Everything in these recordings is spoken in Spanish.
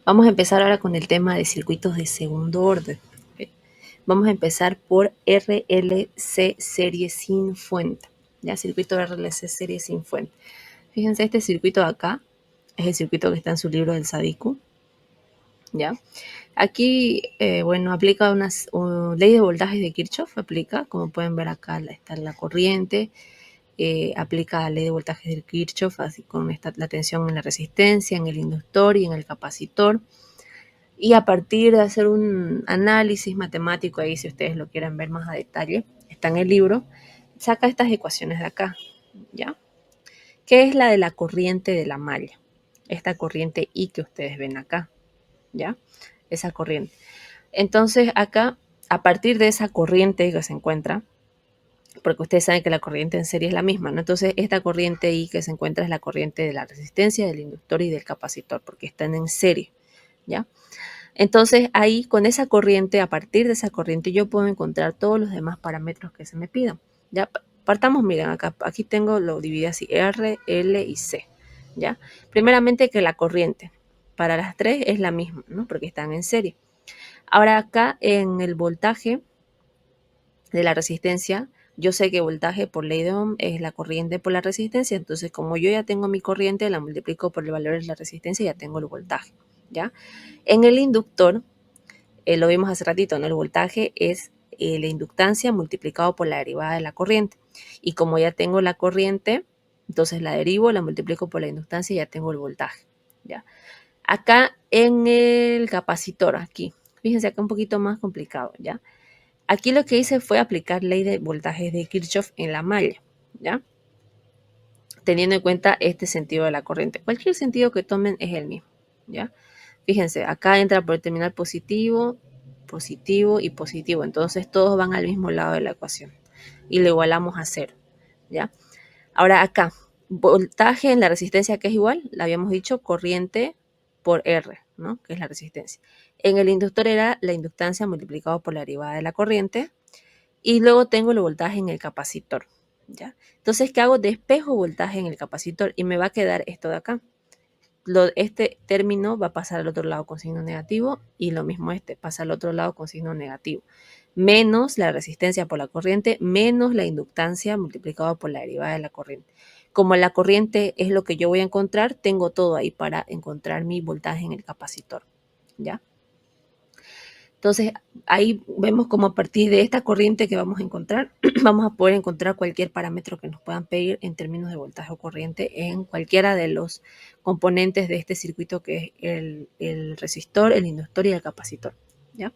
Vamos a empezar ahora con el tema de circuitos de segundo orden. ¿Ok? Vamos a empezar por RLC serie sin fuente. Ya, circuito RLC serie sin fuente. Fíjense, este circuito de acá es el circuito que está en su libro del Sadiku. ¿Ya? Aquí, bueno, aplica una ley de voltajes de Kirchhoff, aplica, como pueden ver acá está la corriente, aplica la ley de voltajes de Kirchhoff, así con la tensión en la resistencia, en el inductor y en el capacitor. Y a partir de hacer un análisis matemático, ahí si ustedes lo quieren ver más a detalle, está en el libro, saca estas ecuaciones de acá, ¿ya? ¿Qué es la de la corriente de la malla? Esta corriente I que ustedes ven acá, ¿ya? Esa corriente. Entonces acá, a partir de esa corriente que se encuentra, porque ustedes saben que la corriente en serie es la misma, ¿no? Entonces esta corriente I que se encuentra es la corriente de la resistencia, del inductor y del capacitor, porque están en serie, ¿ya? Entonces ahí con esa corriente, a partir de esa corriente, yo puedo encontrar todos los demás parámetros que se me pidan. Ya partamos, miren, aquí tengo lo dividido así, R, L y C. ¿Ya? Primeramente que la corriente para las tres es la misma, ¿no? Porque están en serie. Ahora acá en el voltaje de la resistencia, yo sé que voltaje por ley de Ohm es la corriente por la resistencia, entonces como yo ya tengo mi corriente, la multiplico por el valor de la resistencia y ya tengo el voltaje, ¿ya? En el inductor, lo vimos hace ratito, ¿no? El voltaje es la inductancia multiplicado por la derivada de la corriente. Y como ya tengo la corriente, entonces la derivo, la multiplico por la inductancia y ya tengo el voltaje, ¿ya? Acá en el capacitor, aquí, fíjense acá un poquito más complicado, ¿ya? Aquí lo que hice fue aplicar ley de voltajes de Kirchhoff en la malla, ¿ya? Teniendo en cuenta este sentido de la corriente. Cualquier sentido que tomen es el mismo, ¿ya? Fíjense, acá entra por el terminal positivo, positivo y positivo. Entonces todos van al mismo lado de la ecuación y lo igualamos a cero, ¿ya? Ahora acá, voltaje en la resistencia que es igual, la habíamos dicho, corriente por R, ¿no? Que es la resistencia. En el inductor era la inductancia multiplicado por la derivada de la corriente y luego tengo el voltaje en el capacitor, ¿ya? Entonces, ¿qué hago? Despejo voltaje en el capacitor y me va a quedar esto de acá. Este término va a pasar al otro lado con signo negativo y lo mismo este pasa al otro lado con signo negativo. Menos la resistencia por la corriente, menos la inductancia multiplicado por la derivada de la corriente. Como la corriente es lo que yo voy a encontrar, tengo todo ahí para encontrar mi voltaje en el capacitor, ¿ya? Entonces, ahí vemos como a partir de esta corriente que vamos a encontrar, vamos a poder encontrar cualquier parámetro que nos puedan pedir en términos de voltaje o corriente en cualquiera de los componentes de este circuito que es el resistor, el inductor y el capacitor, ¿ya?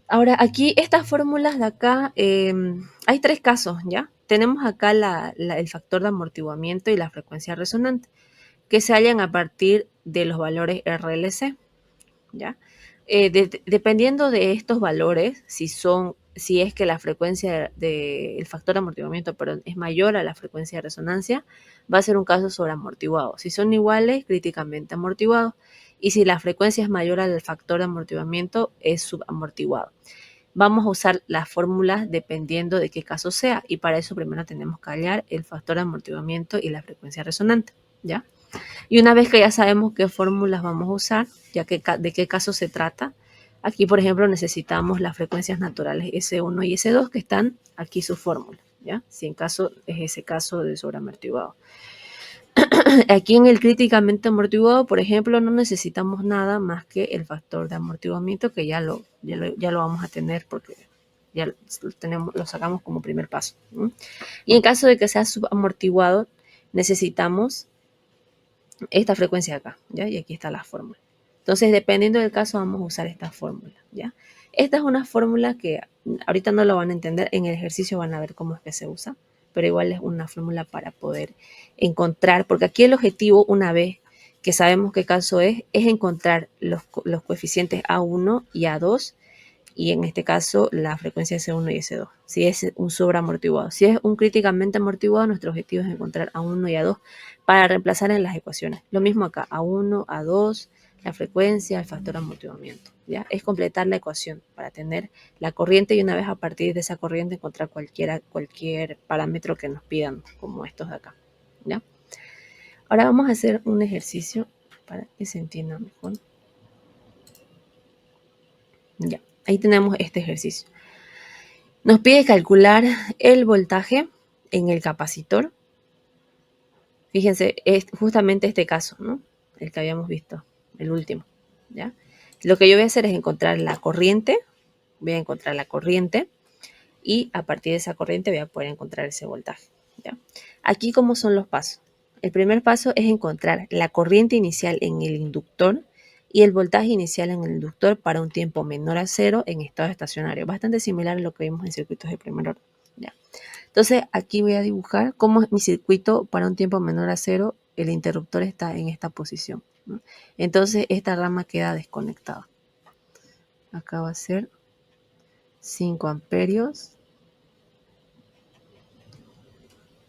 Ahora, aquí estas fórmulas de acá, hay tres casos, ¿ya? Tenemos acá el factor de amortiguamiento y la frecuencia resonante, que se hallan a partir de los valores RLC, ¿ya? Dependiendo de estos valores, si es que la frecuencia del factor de amortiguamiento, perdón, es mayor a la frecuencia de resonancia, va a ser un caso sobreamortiguado. Si son iguales, críticamente amortiguado. Y si la frecuencia es mayor al factor de amortiguamiento, es subamortiguado. Vamos a usar las fórmulas dependiendo de qué caso sea. Y para eso primero tenemos que hallar el factor de amortiguamiento y la frecuencia resonante, ¿ya? Y una vez que ya sabemos qué fórmulas vamos a usar, ya que de qué caso se trata, aquí por ejemplo necesitamos las frecuencias naturales S1 y S2 que están aquí su fórmula, ¿ya? Si en caso es ese caso de sobreamortiguado. Aquí en el críticamente amortiguado, por ejemplo, no necesitamos nada más que el factor de amortiguamiento que ya lo vamos a tener porque ya lo sacamos como primer paso, ¿no? Y en caso de que sea subamortiguado, necesitamos esta frecuencia acá, ¿ya? Y aquí está la fórmula. Entonces, dependiendo del caso, vamos a usar esta fórmula, ¿ya? Esta es una fórmula que ahorita no lo van a entender, en el ejercicio van a ver cómo es que se usa, pero igual es una fórmula para poder encontrar, porque aquí el objetivo, una vez que sabemos qué caso es encontrar los coeficientes A1 y A2, y en este caso la frecuencia S1 y S2, si es un sobreamortiguado. Si es un críticamente amortiguado, nuestro objetivo es encontrar A1 y A2 para reemplazar en las ecuaciones. Lo mismo acá, A1, A2, la frecuencia, el factor de amortiguamiento, ¿ya? Es completar la ecuación para tener la corriente y una vez a partir de esa corriente encontrar cualquier parámetro que nos pidan, como estos de acá, ¿ya? Ahora vamos a hacer un ejercicio para que se entienda mejor. Ahí tenemos este ejercicio. Nos pide calcular el voltaje en el capacitor. Fíjense, es justamente este caso, ¿no? El que habíamos visto, el último, ¿ya? Lo que yo voy a hacer es encontrar la corriente, y a partir de esa corriente voy a poder encontrar ese voltaje, ¿ya? Aquí, ¿cómo son los pasos? El primer paso es encontrar la corriente inicial en el inductor y el voltaje inicial en el inductor para un tiempo menor a 0 en estado estacionario. Bastante similar a lo que vimos en circuitos de primer orden, ¿ya? Entonces, aquí voy a dibujar cómo es mi circuito para un tiempo menor a 0. El interruptor está en esta posición, ¿no? Entonces, esta rama queda desconectada. Acá va a ser 5 amperios,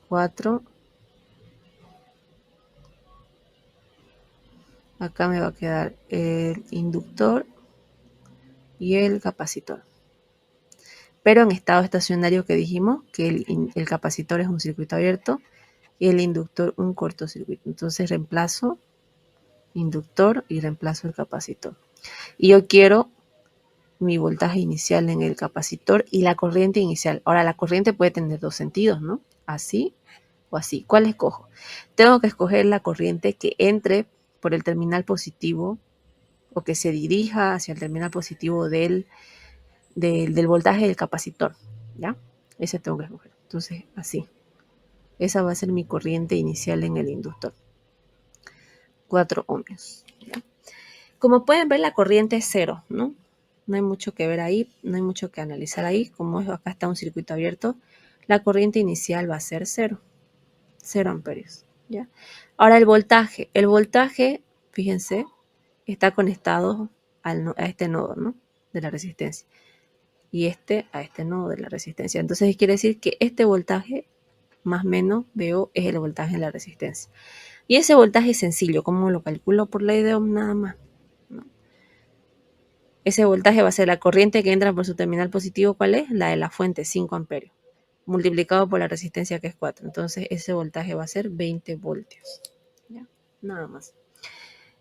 4. Acá me va a quedar el inductor y el capacitor. Pero en estado estacionario, que dijimos que el capacitor es un circuito abierto y el inductor un cortocircuito. Entonces reemplazo inductor y reemplazo el capacitor. Y yo quiero mi voltaje inicial en el capacitor y la corriente inicial. Ahora, la corriente puede tener dos sentidos, ¿no? Así o así. ¿Cuál escojo? Tengo que escoger la corriente que entre por el terminal positivo o que se dirija hacia el terminal positivo del voltaje del capacitor, ¿ya? Ese tengo que escoger. Entonces, así. Esa va a ser mi corriente inicial en el inductor. 4 ohmios, ¿ya? Como pueden ver, la corriente es 0, ¿no? No hay mucho que ver ahí, no hay mucho que analizar ahí. Como acá está un circuito abierto, la corriente inicial va a ser 0 amperios, ¿ya? Ahora el voltaje, fíjense, está conectado a este nodo, ¿no? De la resistencia. Y a este nodo de la resistencia. Entonces quiere decir que este voltaje, más o menos, veo, es el voltaje en la resistencia. Y ese voltaje es sencillo, ¿cómo lo calculo? Por ley de Ohm nada más, ¿no? Ese voltaje va a ser la corriente que entra por su terminal positivo, ¿cuál es? La de la fuente, 5 amperios, multiplicado por la resistencia, que es 4. Entonces ese voltaje va a ser 20 voltios, ¿ya? Nada más.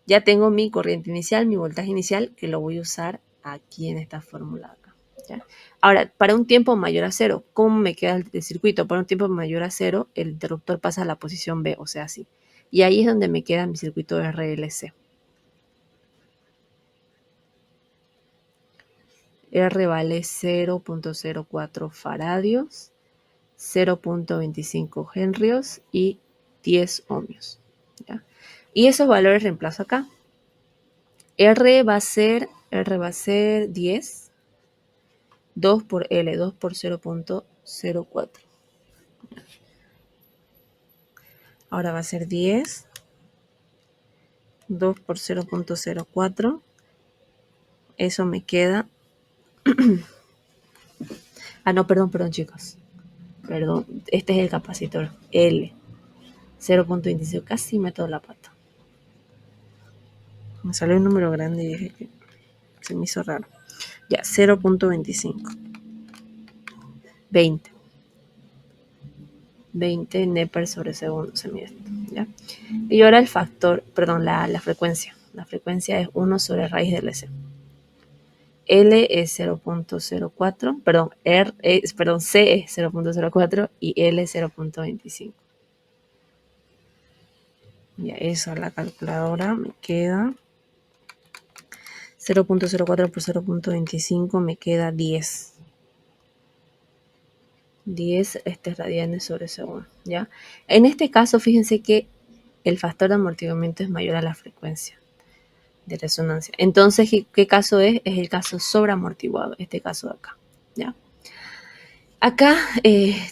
Ya tengo mi corriente inicial, mi voltaje inicial, que lo voy a usar aquí en esta fórmula acá, ¿ya? Ahora, para un tiempo mayor a 0, ¿cómo me queda el circuito? Para un tiempo mayor a 0, el interruptor pasa a la posición B, o sea, así. Y ahí es donde me queda mi circuito de RLC. R vale 0.04 faradios, 0.25 henrios y 10 ohmios, ¿ya? Y esos valores reemplazo acá. R va a ser 10, 2 por L, 2 por 0.04. Ahora va a ser 10, 2 por 0.04. Eso me queda... no, perdón, chicos. Perdón, este es el capacitor, L, 0.25. Casi meto la pata. Me salió un número grande y dije que se me hizo raro. Ya, 0.25. 20 Nepper sobre segundo se mide esto, ¿ya? Y ahora el factor, perdón, la frecuencia. La frecuencia es 1 sobre raíz de LC. L es 0.04, perdón, C es 0.04 y L es 0.25. Ya, eso a la calculadora me queda 0.04 por 0.25 me queda 10. 10 radianes sobre segundo, ¿ya? En este caso, fíjense que el factor de amortiguamiento es mayor a la frecuencia de resonancia. Entonces, ¿qué caso es? Es el caso sobreamortiguado, este caso de acá, ¿ya? Acá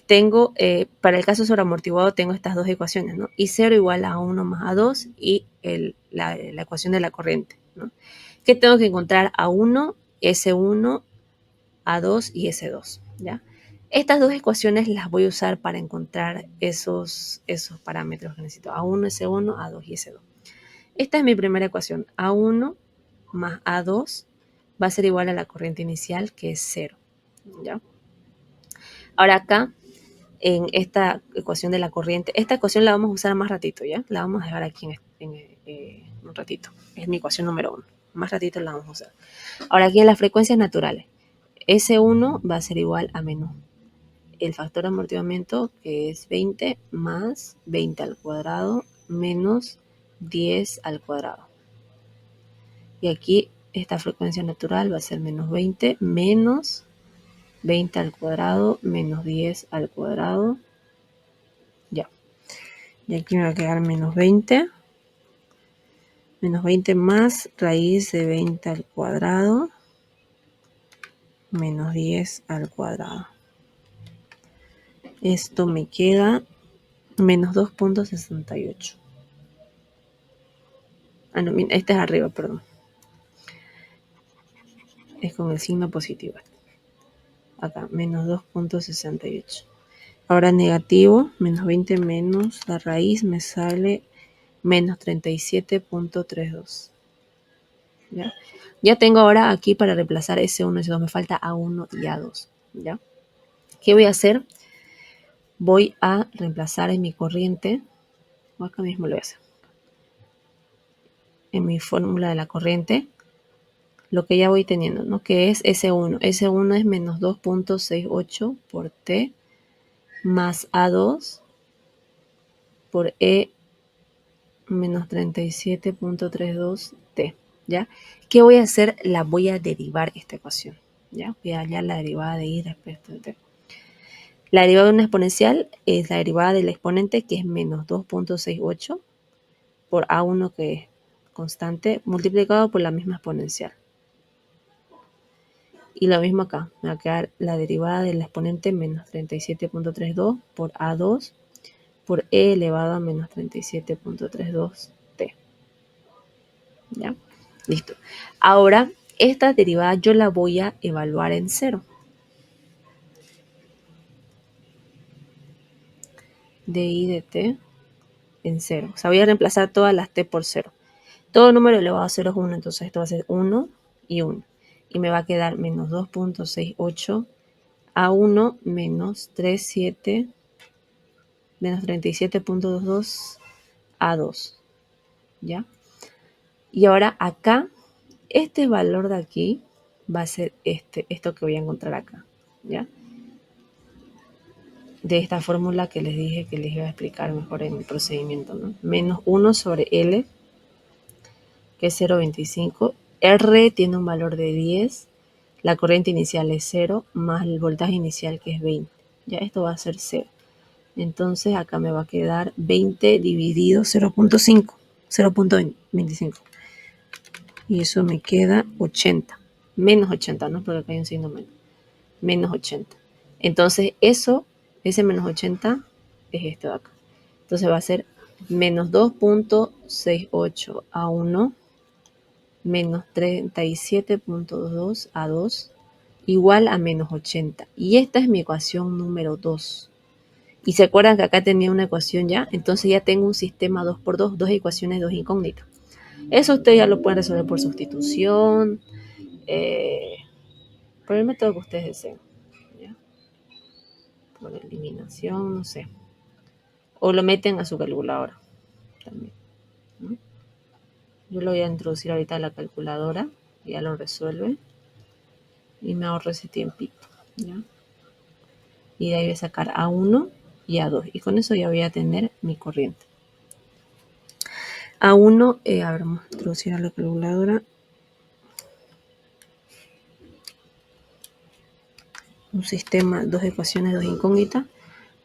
tengo, para el caso sobreamortiguado, tengo estas dos ecuaciones, ¿no? I0 igual a 1 más A2 y la ecuación de la corriente, ¿no? Que tengo que encontrar A1, S1, A2 y S2, ¿ya? Estas dos ecuaciones las voy a usar para encontrar esos parámetros que necesito. A1, S1, A2 y S2. Esta es mi primera ecuación. A1 más A2 va a ser igual a la corriente inicial, que es 0, ¿ya? Ahora acá, en esta ecuación de la corriente, esta ecuación la vamos a usar más ratito, ¿ya? La vamos a dejar aquí un ratito. Es mi ecuación número 1. Más ratito la vamos a usar. Ahora aquí en las frecuencias naturales. S1 va a ser igual a menos el factor de amortiguamiento, que es 20 más 20 al cuadrado menos 10 al cuadrado. Y aquí esta frecuencia natural va a ser menos 20 menos 20 al cuadrado menos 10 al cuadrado. Ya. Y aquí me va a quedar menos 20. Menos 20 más raíz de 20 al cuadrado menos 10 al cuadrado. Esto me queda menos 2.68. Ah, no, este es arriba, perdón. Es con el signo positivo. Acá, menos 2.68. Ahora negativo, menos 20 menos la raíz me sale menos 37.32. ¿Ya? Ya tengo ahora aquí para reemplazar S1 y S2. Me falta A1 y A2. ¿Ya? ¿Qué voy a hacer? Voy a reemplazar en mi corriente. O acá mismo lo voy a hacer. En mi fórmula de la corriente. Lo que ya voy teniendo, ¿no? Que es S1. S1 es menos 2.68 por T más A2 por E menos 37.32 T, ¿ya? ¿Qué voy a hacer? La voy a derivar esta ecuación, ¿ya? Voy a hallar la derivada de I respecto de T. La derivada de una exponencial es la derivada del exponente, que es menos 2.68 por A1, que es constante, multiplicado por la misma exponencial. Y lo mismo acá, me va a quedar la derivada del exponente menos 37.32 por A2 por E elevado a menos 37.32 T. ¿Ya? Listo. Ahora, esta derivada yo la voy a evaluar en cero. De I de T en cero. O sea, voy a reemplazar todas las T por cero. Todo número elevado a 0 es 1, entonces esto va a ser 1 y 1. Y me va a quedar menos 2.68 a 1 menos 37 menos 37.22 a 2. ¿Ya? Y ahora acá, este valor de aquí va a ser esto que voy a encontrar acá. ¿Ya? De esta fórmula que les dije que les iba a explicar mejor en el procedimiento, ¿no? Menos 1 sobre L, que es 0,25. R tiene un valor de 10. La corriente inicial es 0, más el voltaje inicial, que es 20. Ya esto va a ser 0. Entonces acá me va a quedar 20 dividido 0.5, 0.25. Y eso me queda 80. Menos 80, ¿no? Porque acá hay un signo menos. Menos 80. Entonces ese menos 80 es esto de acá. Entonces va a ser menos 2.68 a 1 menos 37.22 a 2 igual a menos 80. Y esta es mi ecuación número 2. Y se acuerdan que acá tenía una ecuación ya, entonces ya tengo un sistema 2 por 2, dos ecuaciones, dos incógnitas. Eso ustedes ya lo pueden resolver por sustitución, por el método que ustedes deseen, ¿ya? Por eliminación, no sé. O lo meten a su calculadora también, ¿no? Yo lo voy a introducir ahorita a la calculadora, ya lo resuelve y me ahorro ese tiempito, ¿ya? Y de ahí voy a sacar A1 y A2 y con eso ya voy a tener mi corriente. A1, a ver, vamos a introducir a la calculadora. Un sistema, dos ecuaciones, dos incógnitas.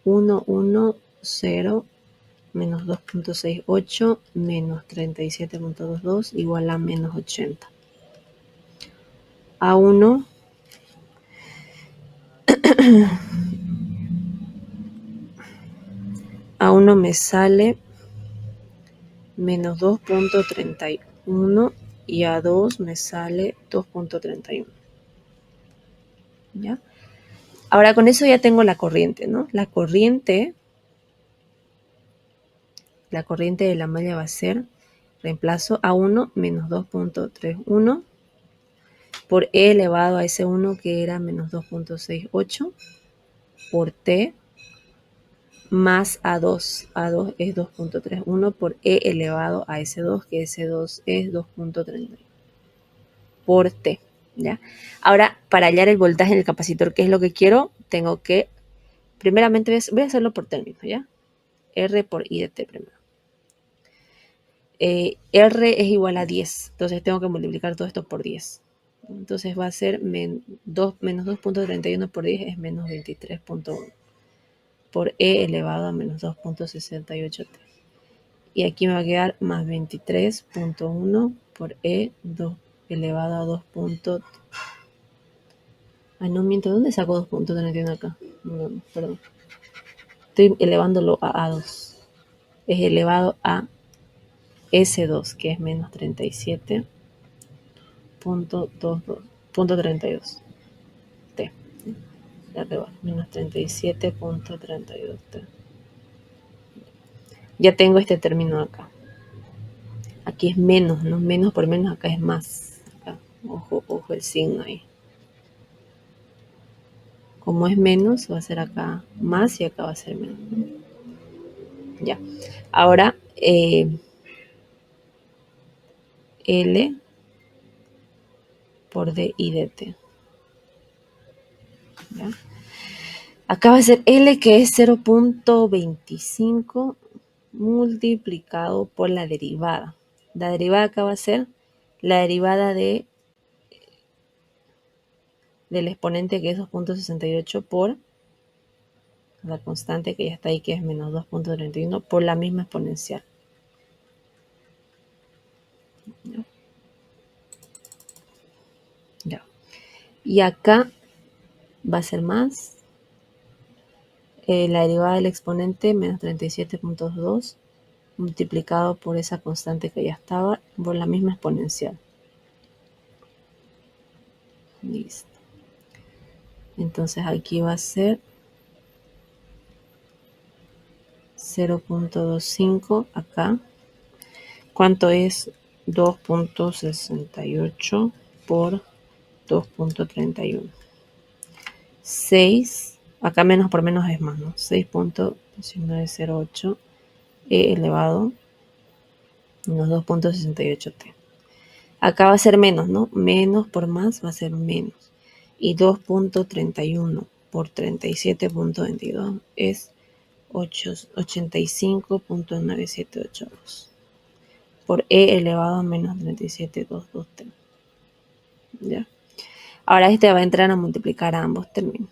1, 1, 0, menos 2.68, menos 37.22, igual a menos 80. A1 A1 me sale menos 2.31 y A2 me sale 2.31. ¿Ya? Ahora con eso ya tengo la corriente, ¿no? La corriente de la malla va a ser, reemplazo A1 menos 2.31 por E elevado a S1, que era menos 2.68 por T más A2. A2 es 2.31 por E elevado a S2, que S2 es 2.30 por T. ¿ya? Ahora, para hallar el voltaje en el capacitor, ¿qué es lo que quiero? Tengo que, primeramente voy a hacerlo por términos, ¿ya? R por I de T primero. R es igual a 10, entonces tengo que multiplicar todo esto por 10. Entonces va a ser menos 2.31 por 10 es menos 23.1 por E elevado a menos 2.68T. Y aquí me va a quedar más 23.1 por E 2 elevado a 2. Ay, no miento, ¿dónde saco 2.31 acá? No, perdón. Estoy elevándolo a A2. Es elevado a S2, que es menos 37.32 T. De arriba, menos 37.32 T. Ya tengo este término acá. Aquí es menos, ¿no? Menos por menos acá es más. Acá. Ojo el signo ahí. Como es menos, va a ser acá más y acá va a ser menos. Ya. Ahora, L por D y dt. ¿Ya? Acá va a ser L, que es 0.25 multiplicado por la derivada. La derivada acá va a ser la derivada del exponente, que es 2.68, por la constante que ya está ahí, que es menos 2.31, por la misma exponencial. ¿Ya? Ya. Y acá va a ser más la derivada del exponente, menos 37.2, multiplicado por esa constante que ya estaba, por la misma exponencial. Listo. Entonces aquí va a ser 0.25 acá. ¿Cuánto es 2.68 por 2.31? 6, acá menos por menos es más, ¿no? 6.1908 e elevado menos 2.68t. Acá va a ser menos, ¿no? Menos por más va a ser menos. Y 2.31 por 37.22 es 85.9782 por e elevado a menos 37.22t. ¿Ya? Ahora este va a entrar a multiplicar a ambos términos.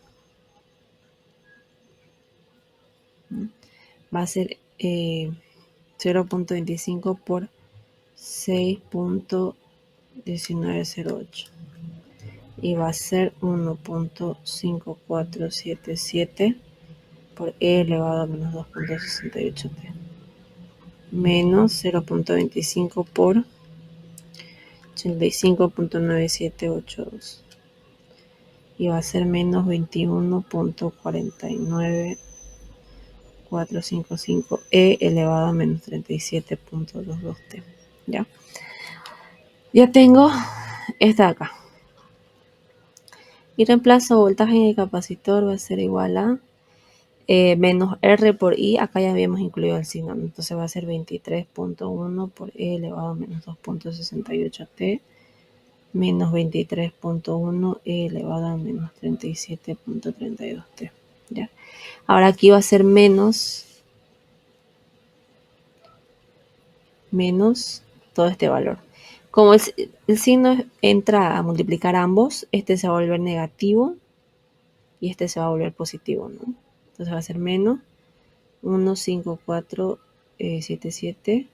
Va a ser 0.25 por 6.1908 y va a ser 1.5477 por e elevado a menos 2.68t menos 0.25 por 85.9782 y va a ser menos 21.49455 e elevado a menos 37.22t. Ya tengo esta acá. Y reemplazo voltaje en el capacitor va a ser igual a menos R por I. Acá ya habíamos incluido el signo, entonces va a ser 23.1 por E elevado a menos 2.68t menos 23.1 E elevado a menos 37.32t. ¿Ya? Ahora aquí va a ser menos todo este valor. Como el signo entra a multiplicar ambos, este se va a volver negativo y este se va a volver positivo, ¿no? Entonces va a ser menos 15477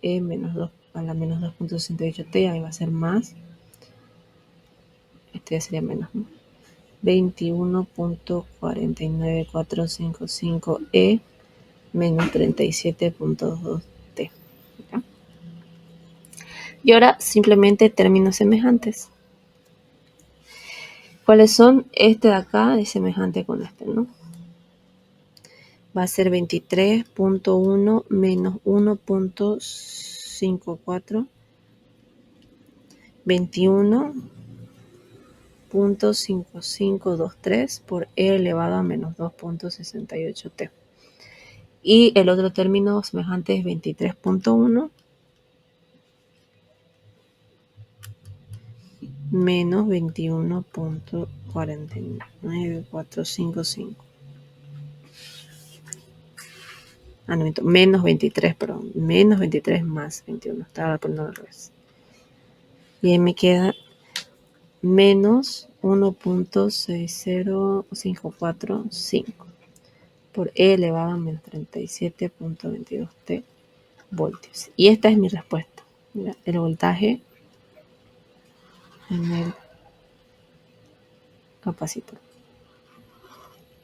menos 2 a la menos 2.68t, ahí va a ser más, este ya sería menos, ¿no? 21.49455 menos 37.2t. ¿Ya? Y ahora simplemente términos semejantes. ¿Cuáles son? Este de acá es semejante con este, ¿no? Va a ser 23.1 menos 1.54, 21.5523 por e elevado a menos 2.68t. Y el otro término semejante es 23.1 menos 21.49455. No, menos 23, perdón. Menos 23 más 21. Estaba poniendo al revés. Y ahí me queda menos 1.60545 por E elevado a menos 37.22 T voltios. Y esta es mi respuesta. Mira, el voltaje en el capacitor.